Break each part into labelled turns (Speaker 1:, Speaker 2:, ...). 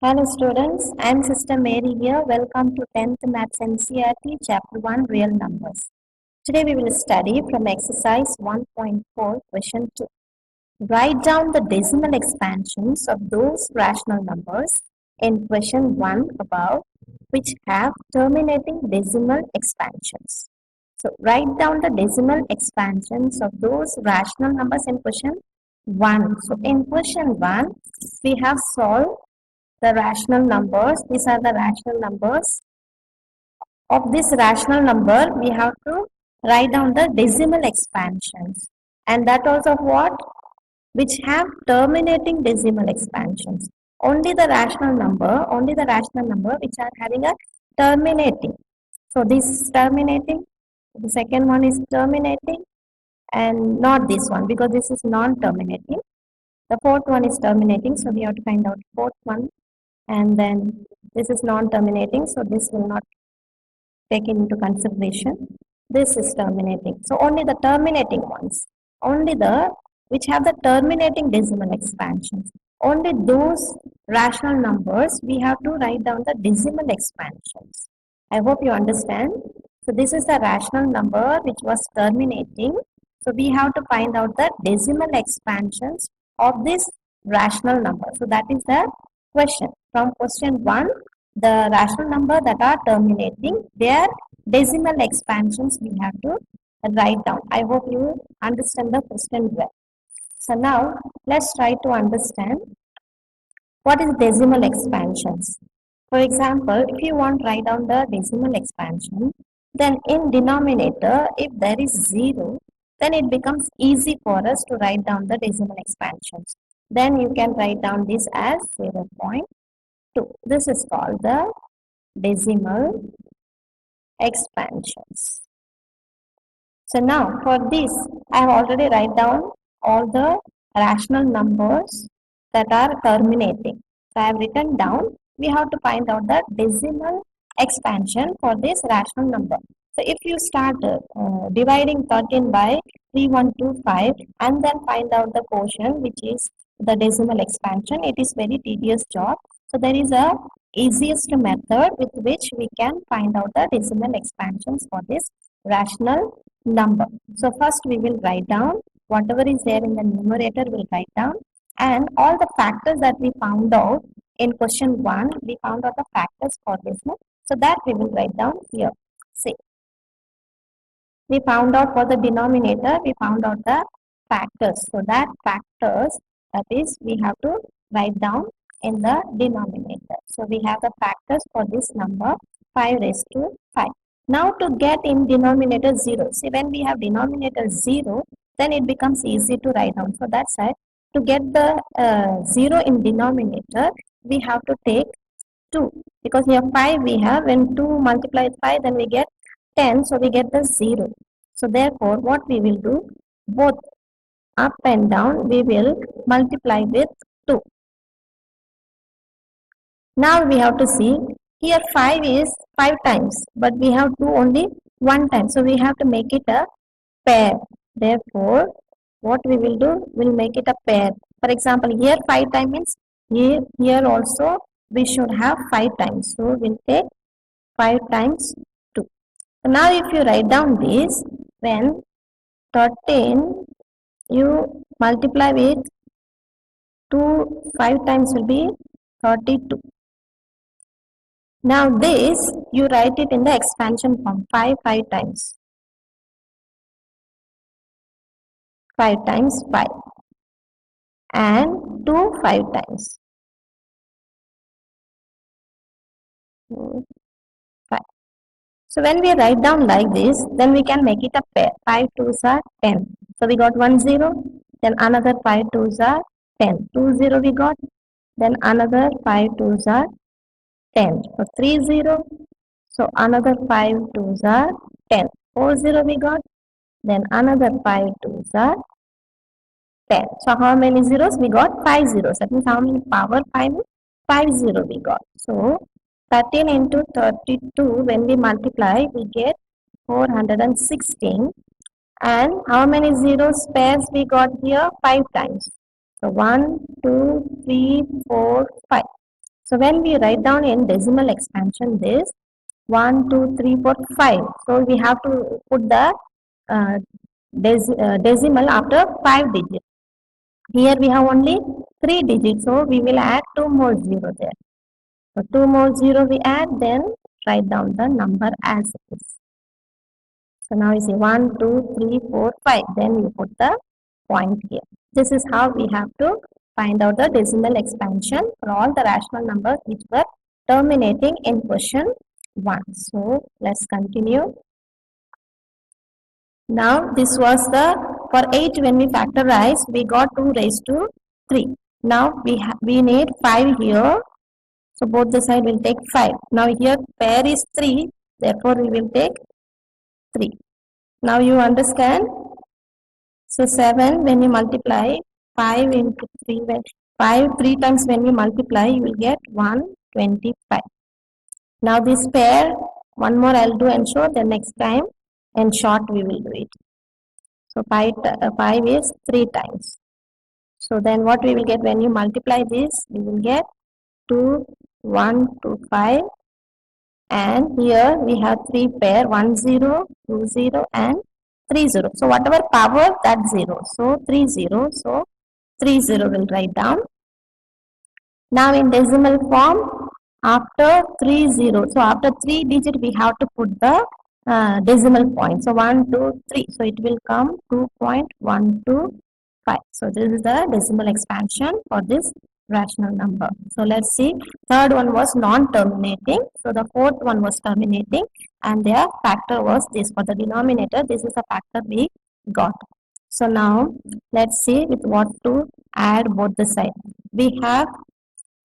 Speaker 1: Hello students, I am Sister Mary here. Welcome to 10th Maths NCERT Chapter 1 Real Numbers. Today we will study from exercise 1.4 question 2. Write down the decimal expansions of those rational numbers in question 1 above which have terminating decimal expansions. So write down the decimal expansions of those rational numbers in question 1. So in question 1 we have solved the rational numbers. These are the rational numbers. Of this rational number, we have to write down the decimal expansions. And that also of what? Which have terminating decimal expansions. Only the rational number which are having a terminating. So this is terminating. The second one is terminating and not this one because this is non-terminating. The fourth one is terminating. So we have to find out fourth one. And then this is non-terminating, so this will not take into consideration. This is terminating. So only the terminating ones, only the which have the terminating decimal expansions, only those rational numbers we have to write down the decimal expansions. I hope you understand. So this is the rational number which was terminating. So we have to find out the decimal expansions of this rational number. So that is the question. From question 1, the rational number that are terminating, their decimal expansions we have to write down. I hope you understand the question well. So now let's try to understand what is decimal expansions. For example, if you want to write down the decimal expansion, then in denominator, if there is 0, then it becomes easy for us to write down the decimal expansions. Then you can write down this as 0.2. This is called the decimal expansions. So now for this, I have already write down all the rational numbers that are terminating. So I have written down, we have to find out the decimal expansion for this rational number. So if you start dividing 13 by 3125 and then find out the quotient which is the decimal expansion, it is very tedious job. So there is a easiest method with which we can find out the decimal expansions for this rational number. So first we will write down whatever is there in the numerator, we'll write down, and all the factors that we found out in question 1, we found out the factors for this one. So that we will write down here. See, we found out for the denominator, we found out the factors. So that factors, that is, we have to write down in the denominator. So we have the factors for this number 5 raised to 5. Now to get in denominator 0, see when we have denominator 0, then it becomes easy to write down. So that's why to get the 0 in denominator, we have to take 2. Because here 5 we have, when 2 multiplied 5, then we get 10, so we get the 0. So therefore, what we will do, both up and down, we will multiply with 2. Now we have to see, here 5 is 5 times, but we have 2 only 1 time. So we have to make it a pair. Therefore, what we will do, we'll make it a pair. For example, here 5 times means here also we should have 5 times. So we'll take 5 times 2. So now if you write down this, when 13 you multiply with 2, 5 times will be 32. Now this, you write it in the expansion form, 5 times. 5 times 5. And 2 5 times. 5. So when we write down like this, then we can make it a pair. 5 2s are 10. So we got 1 0. Then another 5 2s are 10. 2 0 we got. Then another 5 2s are 10. So 3 0. So another 5 2s are 10. 4 0 we got. Then another 5 2s are 10. So how many zeros? We got 5 zeros. That means how many power 5? 5 0 we got. So 13 into 32, when we multiply, we get 416. And how many zeros pairs we got here? 5 times. So 1, 2, 3, 4, 5. So when we write down in decimal expansion this 1, 2, 3, 4, 5. So we have to put the uh, decimal after 5 digits. Here we have only 3 digits, so we will add 2 more 0 there. So 2 more 0 we add, then write down the number as it is. So now you see 1, 2, 3, 4, 5. Then you put the point here. This is how we have to find out the decimal expansion for all the rational numbers which were terminating in question 1. So let's continue. Now this was the, for 8 when we factorize, we got 2 raised to 3. Now we need 5 here. So both the side will take 5. Now here pair is 3. Therefore we will take 3. Now you understand. So 7 when you multiply 5 into 3, when 5 3 times when you multiply you will get 125. Now this pair, one more I'll do and show, the next time in short we will do it. So 5 is 3 times. So then what we will get when you multiply this, we will get 2, 1, 2, 5. And here we have 3 pair, 1, 0, 2, 0 and 3, 0. So whatever power, that 0. So 3, 0. So 3, 0 will write down. Now in decimal form, after 3, 0. So after 3 digit we have to put the decimal point. So 1, 2, 3. So it will come 2.125. So this is the decimal expansion for this rational number. So let's see. Third one was non-terminating. So the fourth one was terminating, and their factor was this. For the denominator, this is a factor we got. So now let's see with what to add both the sides. We have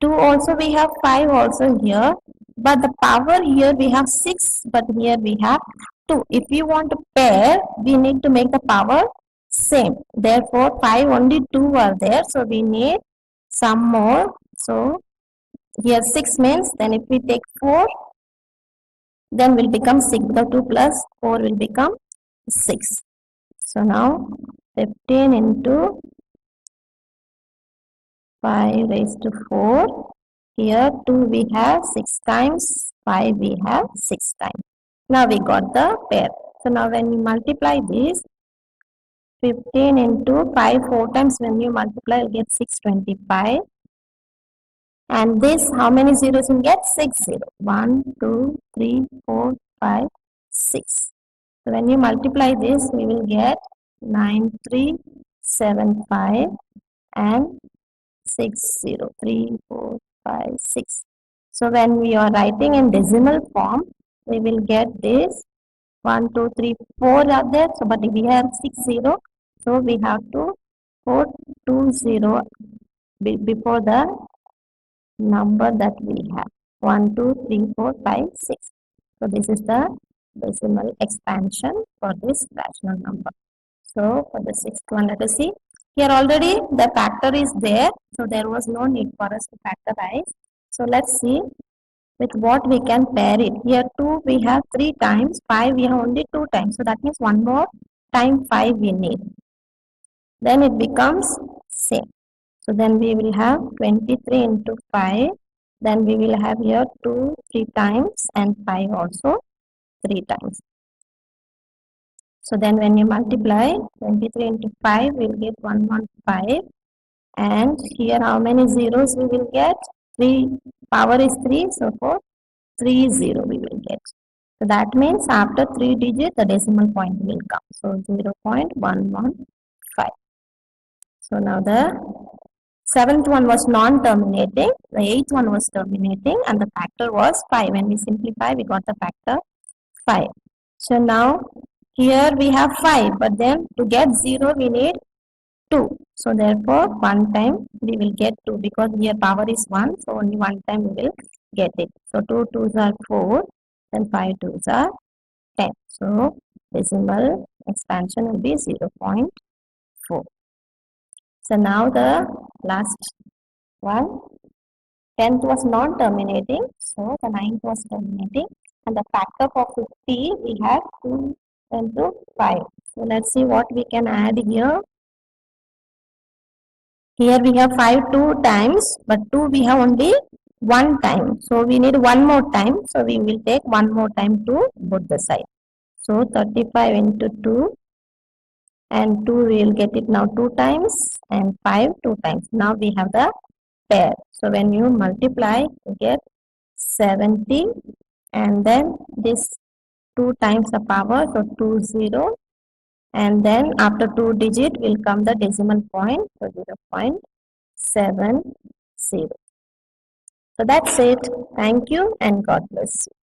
Speaker 1: 2 also, we have 5 also here, but the power here we have 6, but here we have 2. If you want to pair, we need to make the power same. Therefore 5 only 2 are there, so we need some more. So here 6 means, then if we take 4, then will become 6. The 2 plus 4 will become 6. So now 15 into 5 raised to 4. Here 2 we have 6 times, 5 we have 6 times. Now we got the pair. So now when we multiply this, 15 into 5 4 times when you multiply you get 625. And this, how many zeros you get? 6 0. 1, 2, 3, 4, 5, 6. So when you multiply this, we will get 9375 and 6 0. 3, 4, 5, 6. So when we are writing in decimal form, we will get this 1, 2, 3, 4 are there. So but we have 6 0. So we have to put 2 0 before the number that we have. 1, 2, 3, 4, 5, 6. So this is the decimal expansion for this rational number. So for the sixth one, let us see. Here already the factor is there, so there was no need for us to factorize. So let's see with what we can pair it. Here 2 we have 3 times, 5 we have only 2 times. So that means one more time 5 we need. Then it becomes same. So then we will have 23 into 5. Then we will have here 2 3 times and 5 also 3 times. So then when you multiply 23 into 5, we will get 115. And here how many zeros we will get? 3, power is 3, so for 3 0 we will get. So that means after 3 digits the decimal point will come. So 0.115. So now the seventh one was non-terminating, the eighth one was terminating, and the factor was 5. When we simplify, we got the factor 5. So now here we have 5, but then to get 0 we need 2. So therefore one time we will get 2, because here power is 1, so only one time we will get it. So 2 2s are 4, then 5 2s are 10. So decimal expansion will be 0.4. So now the last one, 10th was non-terminating, so the 9th was terminating, and the factor for 50 we have 2 into 5. So let's see what we can add here. Here we have 5 2 times, but 2 we have only one time. So we need one more time. So we will take one more time to both the side. So 35 into 2 and 2 we will get it now 2 times and 5 2 times. Now we have the pair. So when you multiply you get 70 and then this 2 times the power, so 20, and then after 2 digit will come the decimal point, so 0.70. So that's it. Thank you and God bless you.